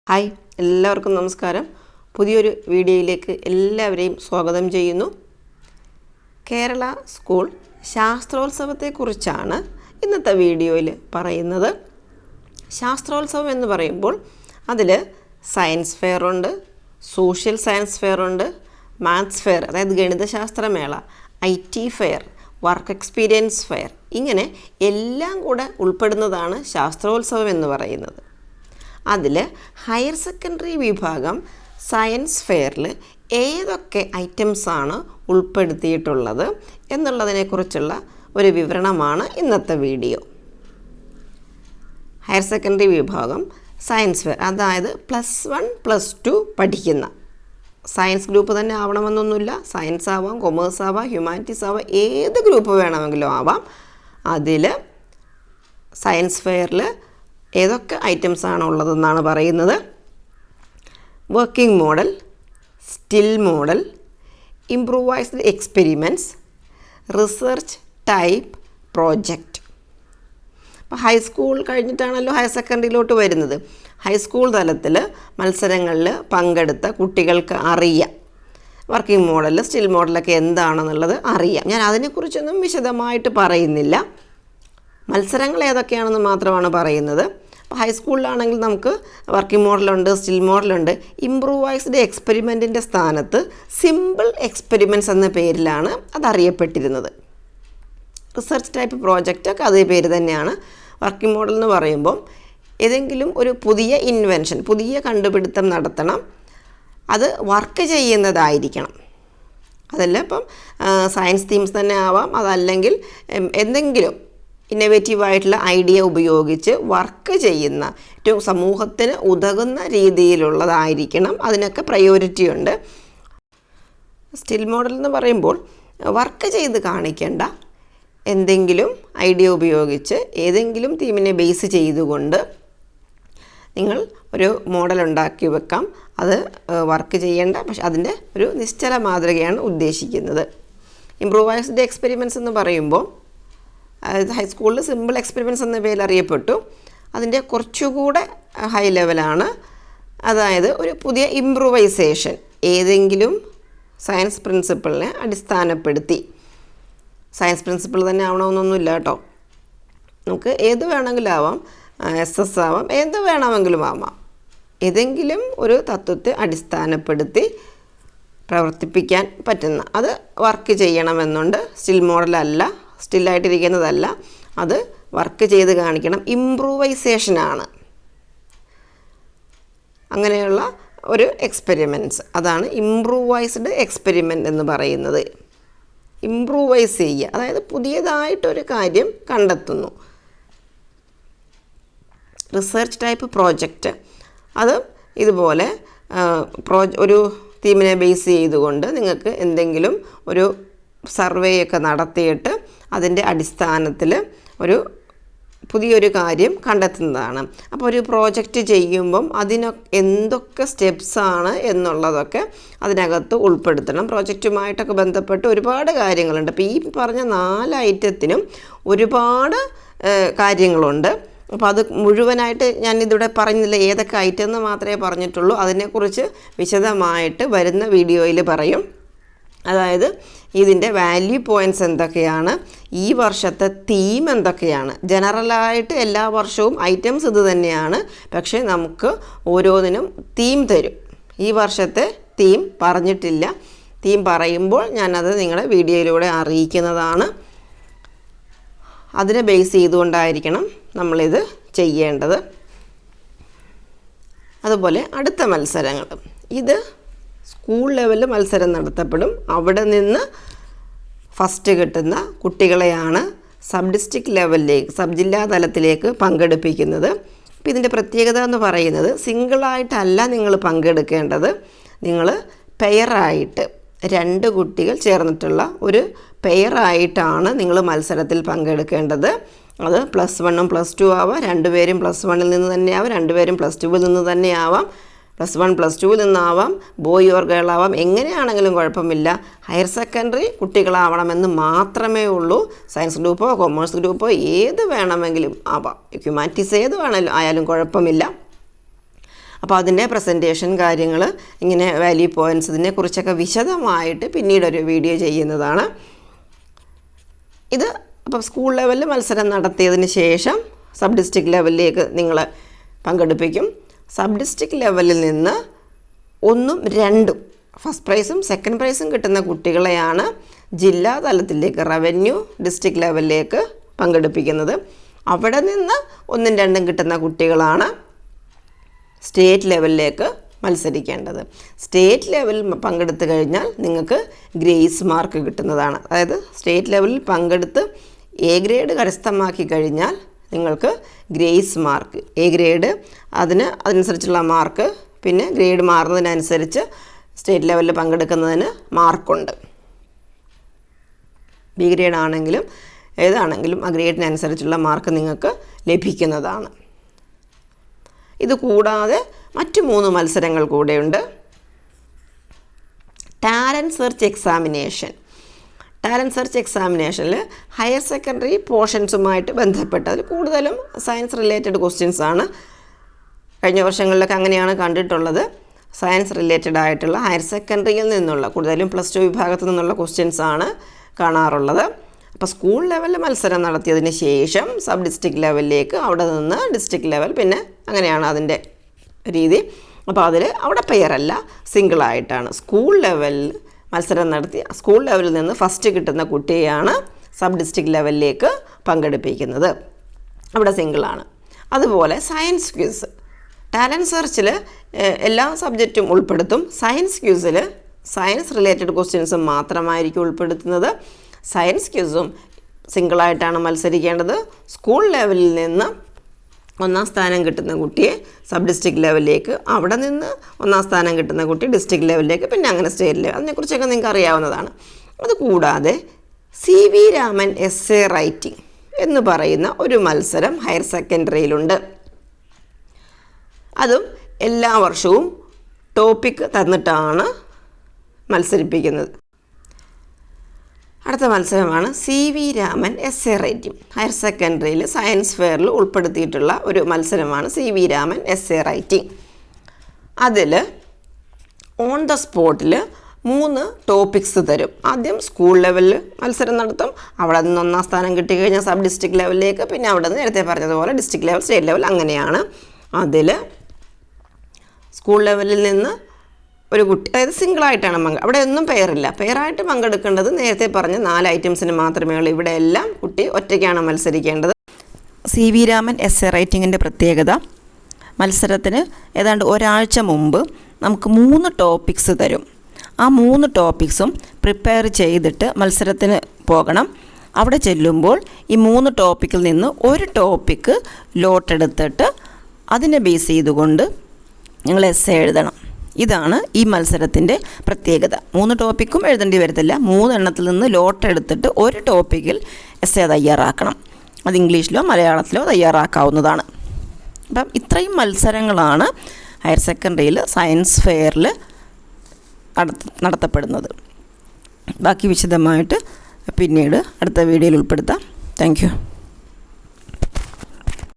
Hi, എല്ലാവർക്കും നമസ്കാരം. പുതിയൊരു വീഡിയോയിലേക്ക് എല്ലാവരെയും സ്വാഗതം ചെയ്യുന്നു. കേരള സ്കൂൾ ശാസ്ത്രോത്സവത്തെക്കുറിച്ചാണ് ഇന്നത്തെ വീഡിയോയിൽ പറയുന്നത്. ശാസ്ത്രോത്സവം എന്ന് പറയുമ്പോൾ അതിൽ സയൻസ് ഫെയർ ഉണ്ട്, സോഷ്യൽ സയൻസ് ഫെയർ ഉണ്ട്, മാത്സ് ഫെയർ അതായത് ഗണിതശാസ്ത്രമേള, IT fair, work experience fair, ഇങ്ങനെ എല്ലാം കൂടെ ഉൾപ്പെടുന്നതാണ് ശാസ്ത്രോത്സവം എന്ന് പറയുന്നത്. അതിൽ ഹയർ സെക്കൻഡറി വിഭാഗം സയൻസ് ഫെയറിൽ ഏതൊക്കെ ഐറ്റംസാണ് ഉൾപ്പെടുത്തിയിട്ടുള്ളത് എന്നുള്ളതിനെക്കുറിച്ചുള്ള ഒരു വിവരണമാണ് ഇന്നത്തെ വീഡിയോ. ഹയർ സെക്കൻഡറി വിഭാഗം സയൻസ് ഫെയർ, അതായത് +1 +2 പഠിക്കുന്ന സയൻസ് ഗ്രൂപ്പ് തന്നെ ആവണമെന്നൊന്നുമില്ല. സയൻസ് ആവാം, കൊമേഴ്സ് ആവാം, ഹ്യൂമാനിറ്റീസ് ആവാം, ഏത് ഗ്രൂപ്പ് വേണമെങ്കിലും ആവാം. അതിൽ സയൻസ് ഫെയറിൽ ഏതൊക്കെ ഐറ്റംസാണ് ഉള്ളതെന്നാണ് പറയുന്നത്. Working model, still model, improvised experiments, research type project. അപ്പോൾ ഹൈസ്കൂൾ കഴിഞ്ഞിട്ടാണല്ലോ ഹയർ സെക്കൻഡറിയിലോട്ട് വരുന്നത്. ഹൈസ്കൂൾ തലത്തിൽ മത്സരങ്ങളിൽ പങ്കെടുത്ത കുട്ടികൾക്ക് അറിയാം വർക്കിംഗ് മോഡൽ, സ്റ്റിൽ മോഡലൊക്കെ എന്താണെന്നുള്ളത് അറിയാം. ഞാൻ അതിനെക്കുറിച്ചൊന്നും വിശദമായിട്ട് പറയുന്നില്ല. മത്സരങ്ങൾ ഏതൊക്കെയാണെന്ന് മാത്രമാണ് പറയുന്നത്. അപ്പോൾ ഹൈസ്കൂളിലാണെങ്കിൽ നമുക്ക് വർക്കിംഗ് മോഡലുണ്ട്, സ്റ്റിൽ മോഡലുണ്ട്. ഇംപ്രൂവൈസ്ഡ് എക്സ്പെരിമെൻറ്റിൻ്റെ സ്ഥാനത്ത് സിമ്പിൾ എക്സ്പെരിമെൻറ്റ്സ് എന്ന പേരിലാണ് അതറിയപ്പെട്ടിരുന്നത്. റിസർച്ച് ടൈപ്പ് പ്രോജക്റ്റൊക്കെ അതേ പേര് തന്നെയാണ്. വർക്കിംഗ് മോഡൽ എന്ന് പറയുമ്പം ഏതെങ്കിലും ഒരു പുതിയ ഇൻവെൻഷൻ, പുതിയ കണ്ടുപിടുത്തം നടത്തണം, അത് വർക്ക് ചെയ്യുന്നതായിരിക്കണം. അതല്ല ഇപ്പം സയൻസ് തീംസ് തന്നെ ആവാം, അതല്ലെങ്കിൽ എന്തെങ്കിലും ഇന്നോവേറ്റീവായിട്ടുള്ള ഐഡിയ ഉപയോഗിച്ച് വർക്ക് ചെയ്യുന്ന ഏറ്റവും സമൂഹത്തിന് ഉതകുന്ന രീതിയിലുള്ളതായിരിക്കണം. അതിനൊക്കെ പ്രയോറിറ്റി ഉണ്ട്. സ്റ്റിൽ മോഡൽ എന്ന് പറയുമ്പോൾ വർക്ക് ചെയ്ത് കാണിക്കേണ്ട എന്തെങ്കിലും ഐഡിയ ഉപയോഗിച്ച് ഏതെങ്കിലും തീമിനെ ബേസ് ചെയ്തുകൊണ്ട് നിങ്ങൾ ഒരു മോഡൽ ഉണ്ടാക്കി വെക്കാം. അത് വർക്ക് ചെയ്യേണ്ട, പക്ഷെ അതിൻ്റെ ഒരു നിശ്ചല മാതൃകയാണ് ഉദ്ദേശിക്കുന്നത്. ഇംപ്രൂവൈസ്ഡ് എക്സ്പെരിമെൻറ്റ്സ് എന്ന് പറയുമ്പോൾ ഹൈസ്കൂളിൽ സിമ്പിൾ എക്സ്പെരിമെൻറ്റ്സ് എന്ന പേരിൽ അറിയപ്പെട്ടു. അതിൻ്റെ കുറച്ചുകൂടെ ഹൈ ലെവലാണ്. അതായത് ഒരു പുതിയ ഇംപ്രൂവൈസേഷൻ ഏതെങ്കിലും സയൻസ് പ്രിൻസിപ്പിളിനെ അടിസ്ഥാനപ്പെടുത്തി, സയൻസ് പ്രിൻസിപ്പിൾ തന്നെ ആവണമെന്നൊന്നുമില്ല കേട്ടോ, നമുക്ക് ഏത് വേണമെങ്കിലും ആവാം, SS ആവാം, ഏത് വേണമെങ്കിലും ആവാം. ഏതെങ്കിലും ഒരു തത്വത്തെ അടിസ്ഥാനപ്പെടുത്തി പ്രവർത്തിപ്പിക്കാൻ പറ്റുന്ന അത് വർക്ക് ചെയ്യണമെന്നുണ്ട്. സ്റ്റിൽ മോഡലല്ല, സ്റ്റില്ലായിട്ടിരിക്കുന്നതല്ല, അത് വർക്ക് ചെയ്ത് കാണിക്കണം. ഇംപ്രൂവൈസേഷനാണ് അങ്ങനെയുള്ള ഒരു എക്സ്പെരിമെൻറ്റ്സ്, അതാണ് ഇംപ്രൂവൈസ്ഡ് എക്സ്പെരിമെൻ്റ് എന്ന് പറയുന്നത്. ഇംപ്രൂവൈസ് ചെയ്യുക, അതായത് പുതിയതായിട്ടൊരു കാര്യം കണ്ടെത്തുന്നു. റിസർച്ച് ടൈപ്പ് പ്രോജക്റ്റ്, അത് ഇതുപോലെ ഒരു തീമിനെ ബേസ് ചെയ്തുകൊണ്ട് നിങ്ങൾക്ക് എന്തെങ്കിലും ഒരു സർവേയൊക്കെ നടത്തിയിട്ട് അതിൻ്റെ അടിസ്ഥാനത്തിൽ ഒരു പുതിയൊരു കാര്യം കണ്ടെത്തുന്നതാണ്. അപ്പോൾ ഒരു പ്രോജക്റ്റ് ചെയ്യുമ്പം എന്തൊക്കെ സ്റ്റെപ്സാണ് എന്നുള്ളതൊക്കെ അതിനകത്ത് ഉൾപ്പെടുത്തണം. പ്രോജക്റ്റുമായിട്ടൊക്കെ ബന്ധപ്പെട്ട് ഒരുപാട് കാര്യങ്ങളുണ്ട്. അപ്പോൾ ഈ പറഞ്ഞ 4 ഐറ്റത്തിനും ഒരുപാട് കാര്യങ്ങളുണ്ട്. അപ്പോൾ അത് മുഴുവനായിട്ട് ഞാനിതിവിടെ പറഞ്ഞില്ല, ഏതൊക്കെ ഐറ്റം എന്ന് മാത്രമേ പറഞ്ഞിട്ടുള്ളൂ. അതിനെക്കുറിച്ച് വിശദമായിട്ട് വരുന്ന വീഡിയോയിൽ പറയും. അതായത് ഇതിൻ്റെ വാല്യൂ പോയിൻറ്റ്സ് എന്തൊക്കെയാണ്, ഈ വർഷത്തെ തീം എന്തൊക്കെയാണ്. ജനറലായിട്ട് എല്ലാ വർഷവും ഐറ്റംസ് ഇത് തന്നെയാണ്, പക്ഷേ നമുക്ക് ഓരോന്നിനും തീം തരും. ഈ വർഷത്തെ തീം പറഞ്ഞിട്ടില്ല. തീം പറയുമ്പോൾ ഞാനത് നിങ്ങളെ വീഡിയോയിലൂടെ അറിയിക്കുന്നതാണ്. അതിനെ ബേസ് ചെയ്തുകൊണ്ടായിരിക്കണം നമ്മളിത് ചെയ്യേണ്ടത്. അതുപോലെ അടുത്ത മത്സരങ്ങൾ, ഇത് സ്കൂൾ ലെവലിൽ മത്സരം നടത്തപ്പെടും. അവിടെ നിന്ന് ഫസ്റ്റ് കിട്ടുന്ന കുട്ടികളെയാണ് സബ് ഡിസ്ട്രിക്ട് ലെവലിലേക്ക്, സബ് ജില്ലാ തലത്തിലേക്ക് പങ്കെടുപ്പിക്കുന്നത്. അപ്പോൾ ഇതിൻ്റെ പ്രത്യേകത എന്ന് പറയുന്നത് സിംഗിളായിട്ടല്ല നിങ്ങൾ പങ്കെടുക്കേണ്ടത്. നിങ്ങൾ പെയറായിട്ട് 2 കുട്ടികൾ ചേർന്നിട്ടുള്ള ഒരു പെയറായിട്ടാണ് നിങ്ങൾ മത്സരത്തിൽ പങ്കെടുക്കേണ്ടത്. അത് +1ഉം +2 ആവാം, 2 പേരും +1ൽ നിന്ന് തന്നെ ആവാം, 2 പേരും +2ൽ നിന്ന് തന്നെ ആവാം, +1 +2ൽ നിന്നാവാം, ബോയ് ഓർ ഗേൾ ആവാം, എങ്ങനെയാണെങ്കിലും കുഴപ്പമില്ല. ഹയർ സെക്കൻഡറി കുട്ടികളാവണമെന്ന് മാത്രമേ ഉള്ളൂ. സയൻസ് ഗ്രൂപ്പോ കൊമേഴ്സ് ഗ്രൂപ്പോ ഏത് വേണമെങ്കിലും ആവാം, ഹ്യൂമാനിറ്റീസ് ഏത് വേണമെങ്കിലും ആയാലും കുഴപ്പമില്ല. അപ്പോൾ അതിൻ്റെ പ്രസൻറ്റേഷൻ കാര്യങ്ങൾ ഇങ്ങനെ വാല്യൂ പോയിൻറ്റ്സ് ഇതിനെക്കുറിച്ചൊക്കെ വിശദമായിട്ട് പിന്നീടൊരു വീഡിയോ ചെയ്യുന്നതാണ്. ഇത് അപ്പോൾ സ്കൂൾ ലെവലിൽ മത്സരം നടത്തിയതിന് ശേഷം സബ് ഡിസ്ട്രിക്ട് ലെവലിലേക്ക് നിങ്ങൾ പങ്കെടുപ്പിക്കും. സബ് ഡിസ്ട്രിക്ട് ലെവലിൽ നിന്ന് 1ഉം 2ഉം ഫസ്റ്റ് പ്രൈസും സെക്കൻഡ് പ്രൈസും കിട്ടുന്ന കുട്ടികളെയാണ് ജില്ലാ തലത്തിലേക്ക് റവന്യൂ ഡിസ്ട്രിക്ട് ലെവലിലേക്ക് പങ്കെടുപ്പിക്കുന്നത്. അവിടെ നിന്ന് 1ഉം 2ഉം കിട്ടുന്ന കുട്ടികളാണ് സ്റ്റേറ്റ് ലെവലിലേക്ക് മത്സരിക്കേണ്ടത്. സ്റ്റേറ്റ് ലെവലിൽ പങ്കെടുത്തു കഴിഞ്ഞാൽ നിങ്ങൾക്ക് ഗ്രേസ് മാർക്ക് കിട്ടുന്നതാണ്. അതായത് സ്റ്റേറ്റ് ലെവലിൽ പങ്കെടുത്ത് എ ഗ്രേഡ് കരസ്ഥമാക്കി കഴിഞ്ഞാൽ നിങ്ങൾക്ക് ഗ്രേസ് മാർക്ക്, എ ഗ്രേഡ് അതിനനുസരിച്ചുള്ള മാർക്ക്, പിന്നെ ഗ്രേഡ് മാറുന്നതിനനുസരിച്ച് സ്റ്റേറ്റ് ലെവലിൽ പങ്കെടുക്കുന്നതിന് മാർക്കുണ്ട്. ബി ഗ്രേഡ് ആണെങ്കിലും ഏതാണെങ്കിലും ആ ഗ്രേഡിനനുസരിച്ചുള്ള മാർക്ക് നിങ്ങൾക്ക് ലഭിക്കുന്നതാണ്. ഇത് കൂടാതെ മറ്റു 3 മത്സരങ്ങൾ കൂടെയുണ്ട്. Talent search examination. Talent search എക്സാമിനേഷനിൽ ഹയർ സെക്കൻഡറി പോർഷൻസുമായിട്ട് ബന്ധപ്പെട്ടതിൽ കൂടുതലും സയൻസ് റിലേറ്റഡ് ക്വസ്റ്റ്യൻസ് ആണ്. കഴിഞ്ഞ വർഷങ്ങളിലൊക്കെ അങ്ങനെയാണ് കണ്ടിട്ടുള്ളത്. സയൻസ് റിലേറ്റഡ് ആയിട്ടുള്ള ഹയർ സെക്കൻഡറിയിൽ നിന്നുള്ള കൂടുതലും +2 വിഭാഗത്തിൽ നിന്നുള്ള ക്വസ്റ്റ്യൻസ് ആണ് കാണാറുള്ളത്. അപ്പോൾ സ്കൂൾ ലെവലിൽ മത്സരം നടത്തിയതിന് ശേഷം സബ് ഡിസ്ട്രിക്ട് ലെവലിലേക്ക്, അവിടെ നിന്ന് ഡിസ്ട്രിക്ട് ലെവൽ, പിന്നെ അങ്ങനെയാണ് അതിൻ്റെ രീതി. അപ്പോൾ അവിടെ പെയറല്ല, സിംഗിളായിട്ടാണ്. സ്കൂൾ ലെവലിൽ മത്സരം നടത്തി സ്കൂൾ ലെവലിൽ നിന്ന് ഫസ്റ്റ് കിട്ടുന്ന കുട്ടിയെയാണ് സബ് ഡിസ്ട്രിക്ട് ലെവലിലേക്ക് പങ്കെടുപ്പിക്കുന്നത്. അവിടെ സിംഗിളാണ്. അതുപോലെ സയൻസ് ക്വിസ്. ടാലൻറ്റ് സെർച്ചിൽ എല്ലാ സബ്ജക്റ്റും ഉൾപ്പെടുത്തും. സയൻസ് ക്വിസിൽ സയൻസ് റിലേറ്റഡ് ക്വസ്റ്റ്യൻസും മാത്രമായിരിക്കും ഉൾപ്പെടുത്തുന്നത്. സയൻസ് ക്വിസും സിംഗിളായിട്ടാണ് മത്സരിക്കേണ്ടത്. സ്കൂൾ ലെവലിൽ നിന്ന് 1ാം സ്ഥാനം കിട്ടുന്ന കുട്ടിയെ സബ് ഡിസ്ട്രിക്ട് ലെവലിലേക്ക്, അവിടെ നിന്ന് 1ാം സ്ഥാനം കിട്ടുന്ന കുട്ടി ഡിസ്ട്രിക്ട് ലെവലിലേക്ക്, പിന്നെ അങ്ങനെ സ്റ്റേറ്റ് ലെവൽ. അതിനെക്കുറിച്ചൊക്കെ നിങ്ങൾക്ക് അറിയാവുന്നതാണ്. അതുകൂടാതെ CV രാമൻ essay റൈറ്റിംഗ് എന്ന് പറയുന്ന ഒരു മത്സരം ഹയർ സെക്കൻഡറിയിലുണ്ട്. അതും എല്ലാ വർഷവും ടോപ്പിക് തന്നിട്ടാണ് മത്സരിപ്പിക്കുന്നത്. അടുത്ത മത്സരമാണ് CV Raman essay writing. Higher സെക്കൻഡറിയിൽ സയൻസ് ഫെയറിൽ ഉൾപ്പെടുത്തിയിട്ടുള്ള ഒരു മത്സരമാണ് CV രാമൻ essay റൈറ്റിംഗ്. അതിൽ ഓൺ ദ സ്പോട്ടിൽ 3 ടോപ്പിക്സ് തരും. ആദ്യം സ്കൂൾ ലെവലിൽ മത്സരം നടത്തും. അവിടെ നിന്ന് 1ാം സ്ഥാനം കിട്ടിക്കഴിഞ്ഞാൽ സബ് ഡിസ്ട്രിക്ട് ലെവലിലേക്ക്, പിന്നെ അവിടെ നിന്ന് നേരത്തെ പറഞ്ഞതുപോലെ ഡിസ്ട്രിക്ട് ലെവൽ, സ്റ്റേറ്റ് ലെവൽ, അങ്ങനെയാണ്. അതിൽ സ്കൂൾ ലെവലിൽ നിന്ന് ഒരു കുട്ടി, അതായത് സിംഗിളായിട്ടാണ് അവിടെ ഒന്നും പെയറില്ല. പെയറായിട്ട് പങ്കെടുക്കേണ്ടത് നേരത്തെ പറഞ്ഞ 4 ഐറ്റംസിന് മാത്രമേ ഉള്ളൂ. ഇവിടെ എല്ലാം കുട്ടി ഒറ്റയ്ക്കാണ് മത്സരിക്കേണ്ടത്. CV രാമൻ essay റൈറ്റിങ്ങിൻ്റെ പ്രത്യേകത, മത്സരത്തിന് ഏതാണ്ട് ഒരാഴ്ച മുമ്പ് നമുക്ക് 3 ടോപ്പിക്സ് തരും. ആ 3 ടോപ്പിക്സും പ്രിപ്പയർ ചെയ്തിട്ട് മത്സരത്തിന് പോകണം. അവിടെ ചെല്ലുമ്പോൾ ഈ 3 ടോപ്പിക്കിൽ നിന്ന് ഒരു ടോപ്പിക്ക് ലോട്ടെടുത്തിട്ട് അതിനെ ബേസ് ചെയ്തുകൊണ്ട് നിങ്ങൾ essay എഴുതണം. ഇതാണ് ഈ മത്സരത്തിൻ്റെ പ്രത്യേകത. 3 ടോപ്പിക്കും എഴുതേണ്ടി വരത്തില്ല. 3 എണ്ണത്തിൽ നിന്ന് ലോട്ടെടുത്തിട്ട് ഒരു ടോപ്പിക്കിൽ essay തയ്യാറാക്കണം. അത് ഇംഗ്ലീഷിലോ മലയാളത്തിലോ തയ്യാറാക്കാവുന്നതാണ്. അപ്പം ഇത്രയും മത്സരങ്ങളാണ് ഹയർ സെക്കൻഡറിയിൽ സയൻസ് ഫെയറിൽ നടത്തപ്പെടുന്നത്. ബാക്കി വിശദമായിട്ട് പിന്നീട് അടുത്ത വീഡിയോയിൽ ഉൾപ്പെടുത്താം. Thank you.